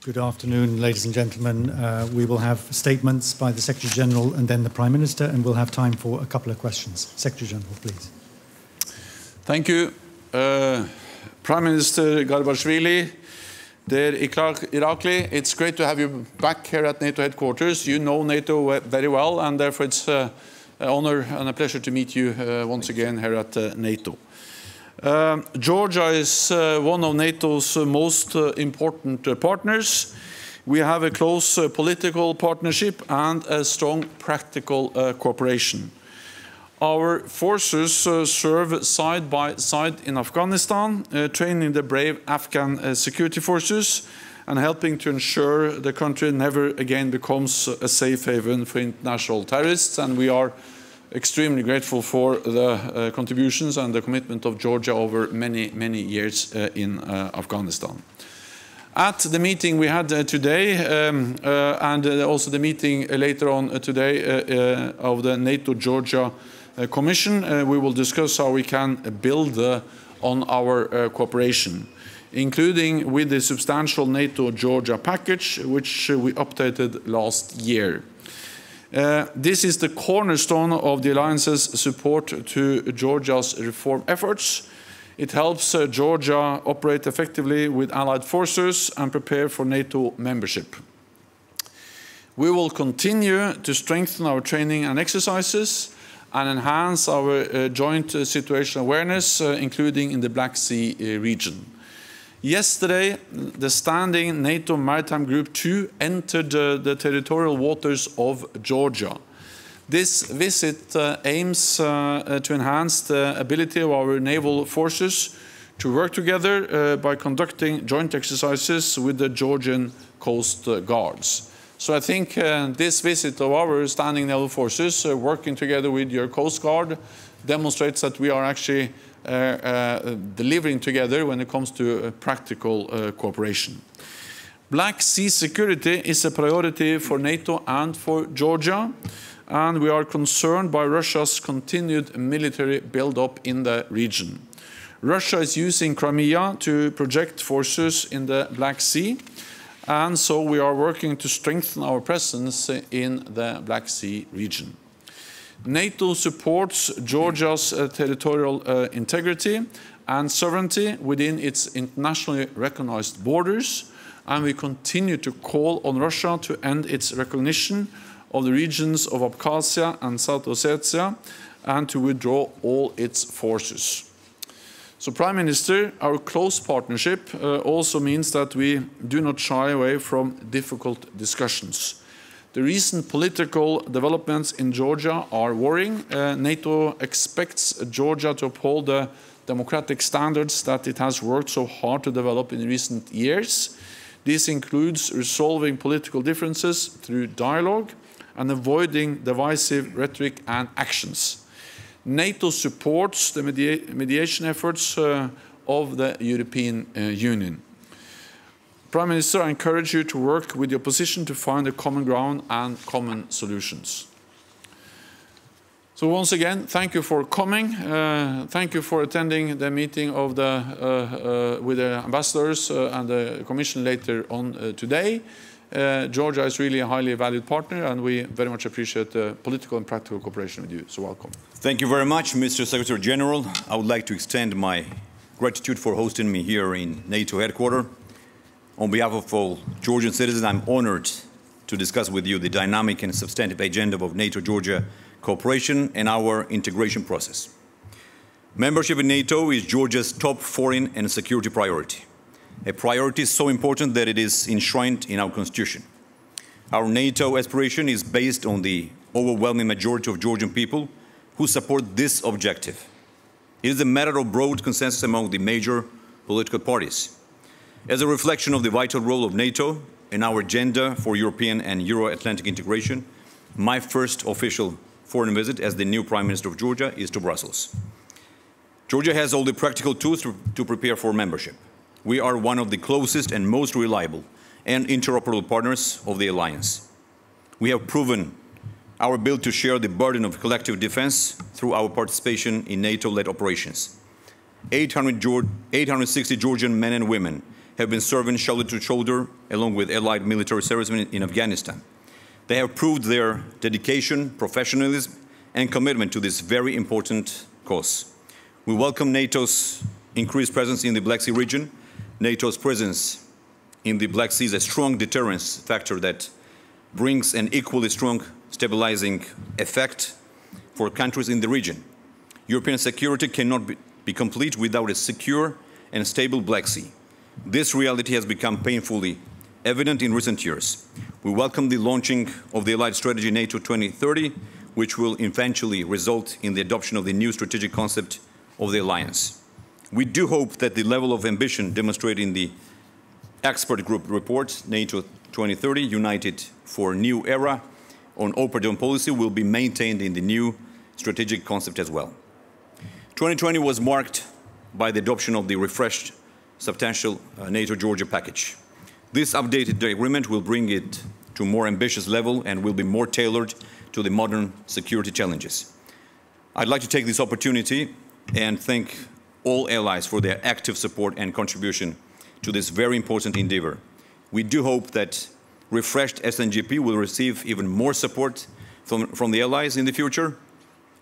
Good afternoon, ladies and gentlemen. We will have statements by the Secretary-General and then the Prime Minister, and we'll have time for a couple of questions. Secretary-General, please. Thank you. Prime Minister Garibashvili, dear Irakli, it's great to have you back here at NATO headquarters. You know NATO very well, and therefore it's an honor and a pleasure to meet you once again here at NATO. Georgia is one of NATO's most important partners. We have a close political partnership and a strong practical cooperation. Our forces serve side by side in Afghanistan, training the brave Afghan security forces and helping to ensure the country never again becomes a safe haven for international terrorists. And we are extremely grateful for the contributions and the commitment of Georgia over many, many years in Afghanistan. At the meeting we had today, and also the meeting later on today of the NATO-Georgia Commission, we will discuss how we can build on our cooperation, including with the substantial NATO-Georgia package, which we updated last year. This is the cornerstone of the alliance's support to Georgia's reform efforts. It helps Georgia operate effectively with allied forces and prepare for NATO membership. We will continue to strengthen our training and exercises and enhance our joint situational awareness, including in the Black Sea region. Yesterday, the standing NATO Maritime Group 2 entered the territorial waters of Georgia. This visit aims to enhance the ability of our naval forces to work together by conducting joint exercises with the Georgian Coast Guards. So I think this visit of our standing naval forces working together with your Coast Guard demonstrates that we are actually delivering together when it comes to practical cooperation. Black Sea security is a priority for NATO and for Georgia, and we are concerned by Russia's continued military build-up in the region. Russia is using Crimea to project forces in the Black Sea, and so we are working to strengthen our presence in the Black Sea region. NATO supports Georgia's territorial integrity and sovereignty within its internationally recognized borders, and we continue to call on Russia to end its recognition of the regions of Abkhazia and South Ossetia and to withdraw all its forces. So, Prime Minister, our close partnership also means that we do not shy away from difficult discussions. The recent political developments in Georgia are worrying. NATO expects Georgia to uphold the democratic standards that it has worked so hard to develop in recent years. This includes resolving political differences through dialogue and avoiding divisive rhetoric and actions. NATO supports the mediation efforts of the European Union. Prime Minister, I encourage you to work with the opposition to find a common ground and common solutions. So once again, thank you for coming. Thank you for attending the meeting of with the ambassadors and the Commission later on today. Georgia is really a highly valued partner, and we very much appreciate the political and practical cooperation with you. So welcome. Thank you very much, Mr. Secretary General. I would like to extend my gratitude for hosting me here in NATO headquarters. On behalf of all Georgian citizens, I'm honored to discuss with you the dynamic and substantive agenda of NATO-Georgia cooperation and our integration process. Membership in NATO is Georgia's top foreign and security priority, a priority so important that it is enshrined in our Constitution. Our NATO aspiration is based on the overwhelming majority of Georgian people who support this objective. It is a matter of broad consensus among the major political parties. As a reflection of the vital role of NATO in our agenda for European and Euro-Atlantic integration, my first official foreign visit as the new Prime Minister of Georgia is to Brussels. Georgia has all the practical tools to prepare for membership. We are one of the closest and most reliable and interoperable partners of the alliance. We have proven our ability to share the burden of collective defense through our participation in NATO-led operations. 860 Georgian men and women have been serving shoulder to shoulder along with allied military servicemen in Afghanistan. They have proved their dedication, professionalism, and commitment to this very important cause. We welcome NATO's increased presence in the Black Sea region. NATO's presence in the Black Sea is a strong deterrence factor that brings an equally strong stabilizing effect for countries in the region. European security cannot be complete without a secure and stable Black Sea. This reality has become painfully evident in recent years. We welcome the launching of the Allied Strategy NATO 2030, which will eventually result in the adoption of the new strategic concept of the alliance. We do hope that the level of ambition demonstrated in the expert group report, NATO 2030, United for a New Era, on open policy will be maintained in the new strategic concept as well. 2020 was marked by the adoption of the refreshed substantial NATO-Georgia package. This updated agreement will bring it to a more ambitious level and will be more tailored to the modern security challenges. I'd like to take this opportunity and thank all allies for their active support and contribution to this very important endeavor. We do hope that refreshed SNGP will receive even more support from the allies in the future.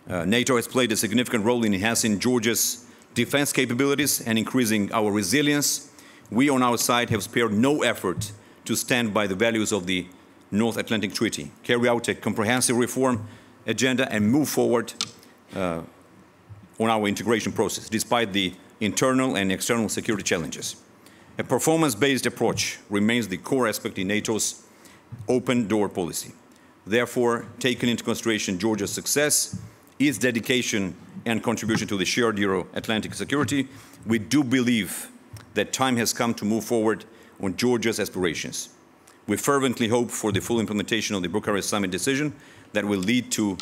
NATO has played a significant role in enhancing Georgia's defense capabilities and increasing our resilience. We on our side have spared no effort to stand by the values of the North Atlantic Treaty, carry out a comprehensive reform agenda and move forward on our integration process, despite the internal and external security challenges. A performance-based approach remains the core aspect in NATO's open door policy. Therefore, taking into consideration Georgia's success, its dedication and contribution to the shared Euro-Atlantic security, we do believe that time has come to move forward on Georgia's aspirations. We fervently hope for the full implementation of the Bucharest Summit decision that will lead to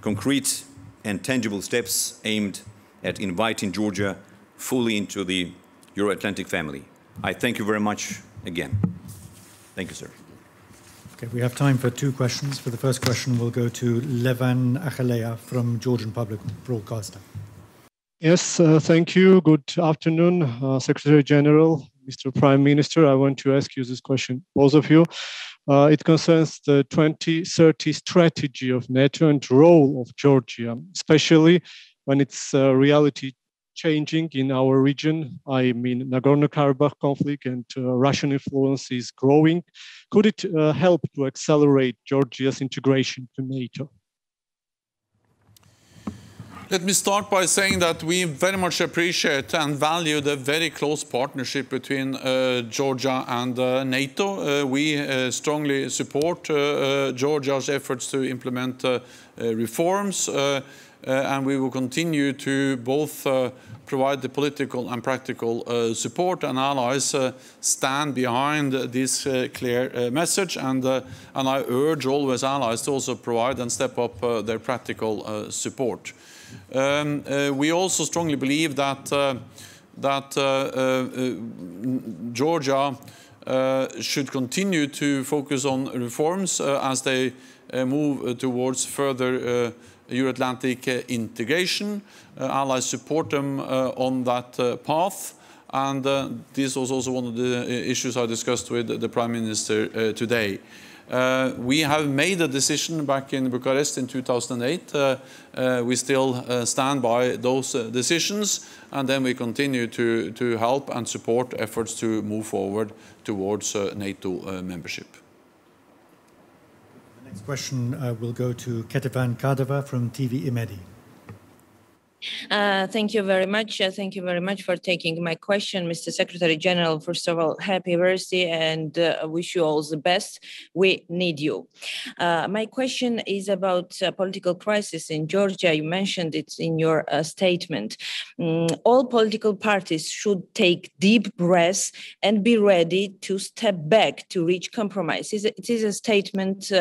concrete and tangible steps aimed at inviting Georgia fully into the Euro-Atlantic family. I thank you very much again. Thank you, sir. Okay, we have time for two questions. For the first question, we'll go to Levan Achalea from Georgian Public Broadcaster. Yes, thank you. Good afternoon, Secretary General, Mr. Prime Minister. I want to ask you this question, both of you. It concerns the 2030 strategy of NATO and role of Georgia, especially when it's reality changing in our region. I mean, Nagorno-Karabakh conflict and Russian influence is growing. Could it help to accelerate Georgia's integration to NATO? Let me start by saying that we very much appreciate and value the very close partnership between Georgia and NATO. We strongly support Georgia's efforts to implement reforms, and we will continue to both provide the political and practical support, and allies stand behind this clear message. And I urge always allies to also provide and step up their practical support. We also strongly believe that Georgia should continue to focus on reforms as they move towards further Euro-Atlantic integration. Allies support them on that path, and this was also one of the issues I discussed with the Prime Minister today. We have made a decision back in Bucharest in 2008. We still stand by those decisions, and then we continue to help and support efforts to move forward towards NATO membership. The next question will go to Ketevan Kadava from TV Imedi. Thank you very much. Thank you very much for taking my question, Mr. Secretary General. First of all, happy birthday, and wish you all the best. We need you. My question is about political crisis in Georgia. You mentioned it in your statement. All political parties should take deep breaths and be ready to step back to reach compromise. It is a statement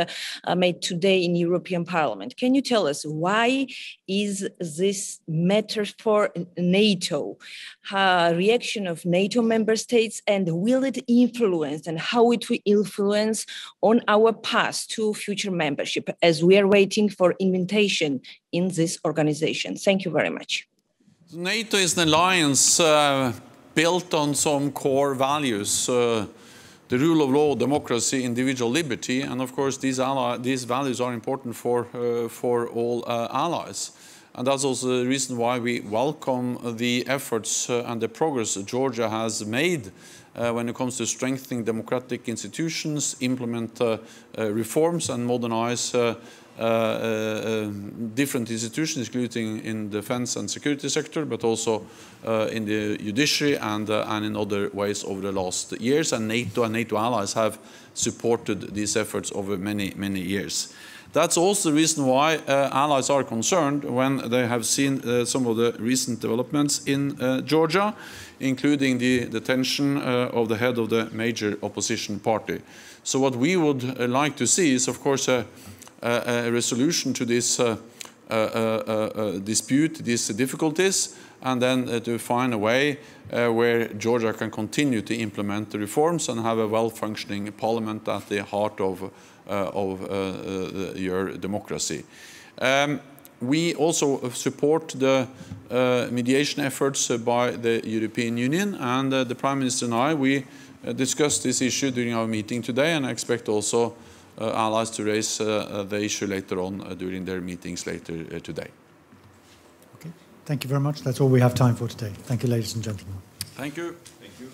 made today in European Parliament. Can you tell us why is this matter for NATO, reaction of NATO member states, and will it influence and how it will influence on our path to future membership as we are waiting for invitation in this organization? Thank you very much. NATO is an alliance built on some core values, the rule of law, democracy, individual liberty, and of course these values are important for all allies. And that's also the reason why we welcome the efforts and the progress Georgia has made when it comes to strengthening democratic institutions, implement reforms and modernize different institutions, including in the defense and security sector, but also in the judiciary and in other ways over the last years. And NATO allies have supported these efforts over many, many years. That's also the reason why allies are concerned when they have seen some of the recent developments in Georgia, including the detention of the head of the major opposition party. So what we would like to see is, of course, a resolution to this dispute, these difficulties, and then to find a way where Georgia can continue to implement the reforms and have a well-functioning parliament at the heart of your democracy. We also support the mediation efforts by the European Union, and the Prime Minister and I, we discussed this issue during our meeting today, and I expect also allies to raise the issue later on during their meetings later today. Okay, thank you very much. That's all we have time for today. Thank you, ladies and gentlemen. Thank you. Thank you.